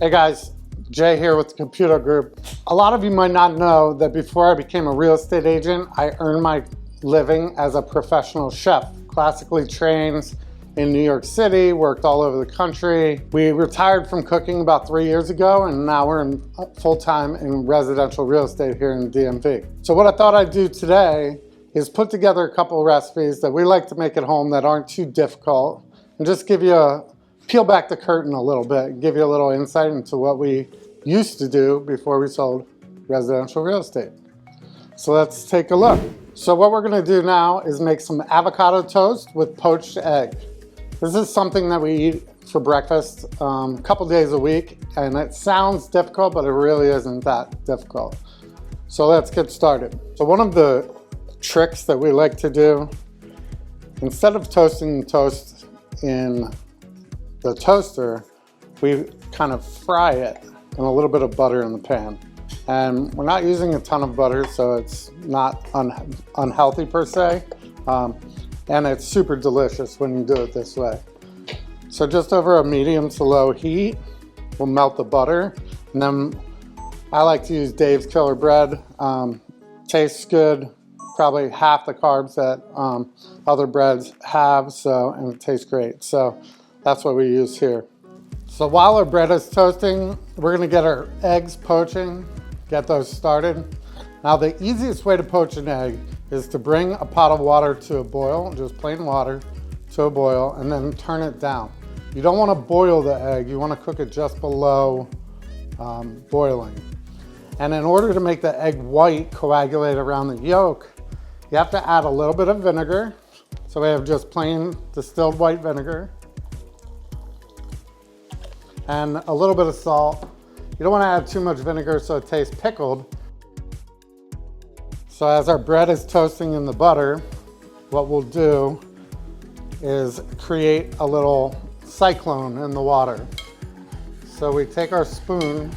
Hey guys, Jay here with the Caputo Group. A lot of you might not know that before I became a real estate agent, I earned my living as a professional chef. Classically trained in New York City, worked all over the country. We retired from cooking about 3 years ago, and now we're in full-time in residential real estate here in DMV. So what I thought I'd do today is put together a couple of recipes that we like to make at home that aren't too difficult, and just give you peel back the curtain a little bit and give you a little insight into what we used to do before we sold residential real estate. So let's take a look. So what we're gonna do now is make some avocado toast with poached egg. This is something that we eat for breakfast a couple days a week, and it sounds difficult, but it really isn't that difficult. So let's get started. So one of the tricks that we like to do, instead of toasting the toast in the toaster, we kind of fry it in a little bit of butter in the pan. And we're not using a ton of butter, so it's not unhealthy per se. And it's super delicious when you do it this way. So just over a medium to low heat, we'll melt the butter. And then I like to use Dave's Killer Bread. Tastes good, probably half the carbs that other breads have, and it tastes great. So that's what we use here. So while our bread is toasting, we're gonna get our eggs poaching, get those started. Now the easiest way to poach an egg is to bring a pot of water to a boil, just plain water to a boil, and then turn it down. You don't wanna boil the egg, you wanna cook it just below boiling. And in order to make the egg white coagulate around the yolk, you have to add a little bit of vinegar. So we have just plain distilled white vinegar and a little bit of salt. You don't want to add too much vinegar so it tastes pickled. So as our bread is toasting in the butter, what we'll do is create a little cyclone in the water. So we take our spoon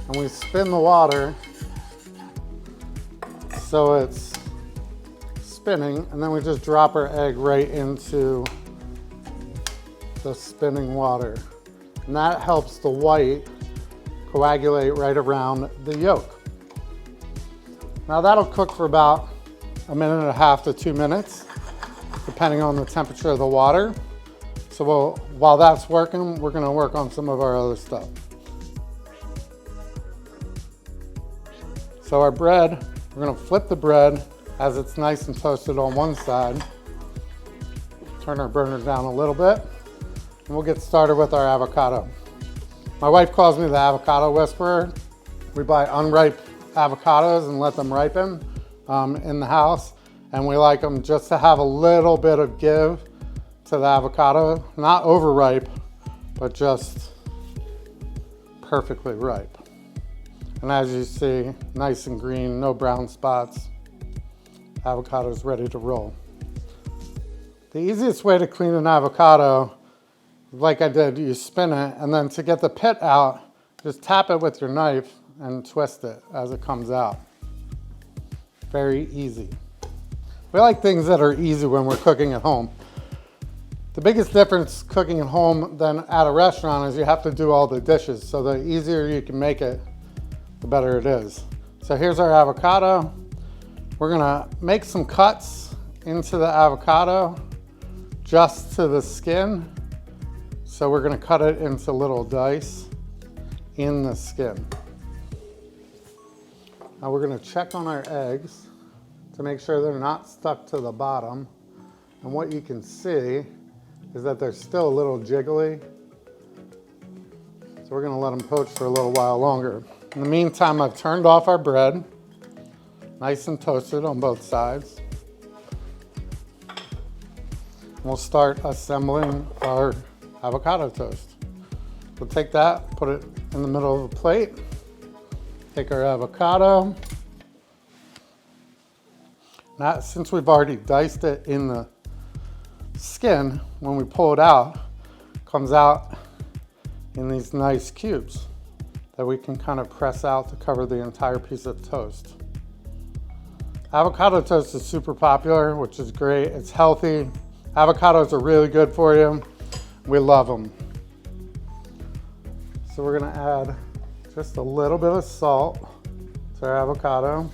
and we spin the water so it's spinning, and then we just drop our egg right into the spinning water. And that helps the white coagulate right around the yolk. Now that'll cook for about 1.5 to 2 minutes, depending on the temperature of the water. So while that's working, we're gonna work on some of our other stuff. So our bread, we're gonna flip the bread as it's nice and toasted on one side. Turn our burner down a little bit, and we'll get started with our avocado. My wife calls me the avocado whisperer. We buy unripe avocados and let them ripen in the house, and we like them just to have a little bit of give to the avocado. Not overripe, but just perfectly ripe. And as you see, nice and green, no brown spots. Avocado is ready to roll. The easiest way to clean an avocado, like I did, you spin it, and then to get the pit out, just tap it with your knife and twist it as it comes out. Very easy. We like things that are easy when we're cooking at home. The biggest difference cooking at home than at a restaurant is you have to do all the dishes. So the easier you can make it, the better it is. So here's our avocado. We're gonna make some cuts into the avocado just to the skin. So we're gonna cut it into little dice in the skin. Now we're gonna check on our eggs to make sure they're not stuck to the bottom. And what you can see is that they're still a little jiggly. So we're gonna let them poach for a little while longer. In the meantime, I've turned off our bread, nice and toasted on both sides. We'll start assembling our avocado toast. We'll take that, put it in the middle of the plate. Take our avocado. Now, since we've already diced it in the skin, when we pull it out, it comes out in these nice cubes that we can kind of press out to cover the entire piece of toast. Avocado toast is super popular, which is great. It's healthy. Avocados are really good for you. We love them. So we're gonna add just a little bit of salt to our avocado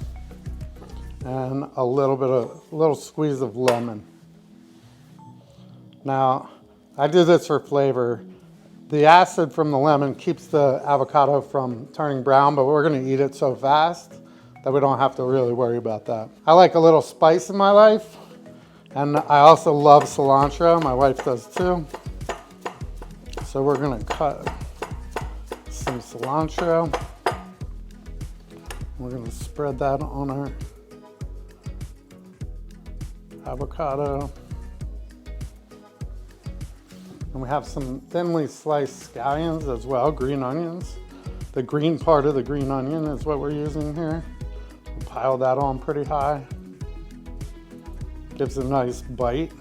and a little squeeze of lemon. Now, I do this for flavor. The acid from the lemon keeps the avocado from turning brown, but we're gonna eat it so fast that we don't have to really worry about that. I like a little spice in my life, and I also love cilantro. My wife does too. So we're gonna cut some cilantro. We're gonna spread that on our avocado. And we have some thinly sliced scallions as well, green onions. The green part of the green onion is what we're using here. We'll pile that on pretty high. Gives a nice bite.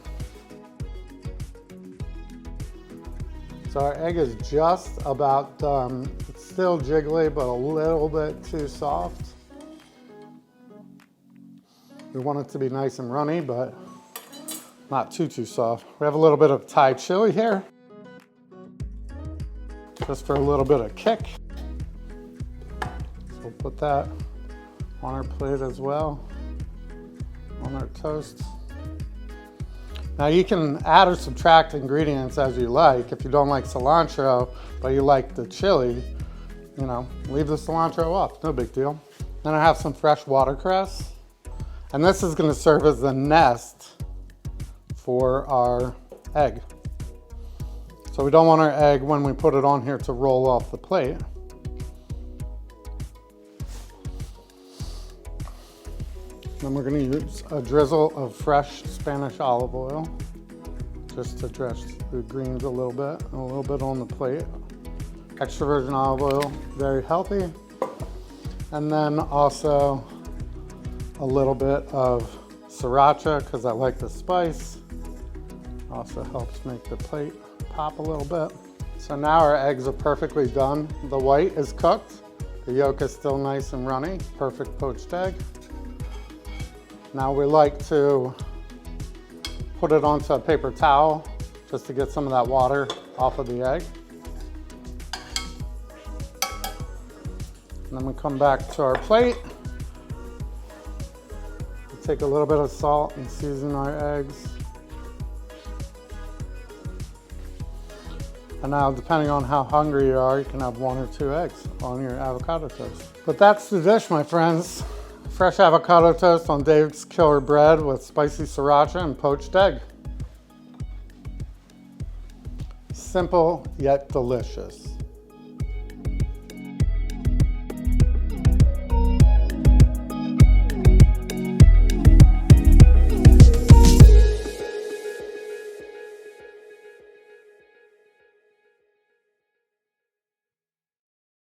So our egg is just about done. It's still jiggly, but a little bit too soft. We want it to be nice and runny, but not too soft. We have a little bit of Thai chili here, just for a little bit of kick. So we'll put that on our plate as well, on our toast. Now you can add or subtract ingredients as you like. If you don't like cilantro, but you like the chili, you know, leave the cilantro off, no big deal. Then I have some fresh watercress, and this is gonna serve as the nest for our egg. So we don't want our egg, when we put it on here, to roll off the plate. Then we're gonna use a drizzle of fresh Spanish olive oil, just to dress the greens a little bit on the plate. Extra virgin olive oil, very healthy. And then also a little bit of sriracha, because I like the spice. Also helps make the plate pop a little bit. So now our eggs are perfectly done. The white is cooked. The yolk is still nice and runny. Perfect poached egg. Now we like to put it onto a paper towel just to get some of that water off of the egg. And then we come back to our plate. We take a little bit of salt and season our eggs. And now, depending on how hungry you are, you can have 1 or 2 eggs on your avocado toast. But that's the dish, my friends. Fresh avocado toast on Dave's Killer Bread with spicy sriracha and poached egg. Simple yet delicious.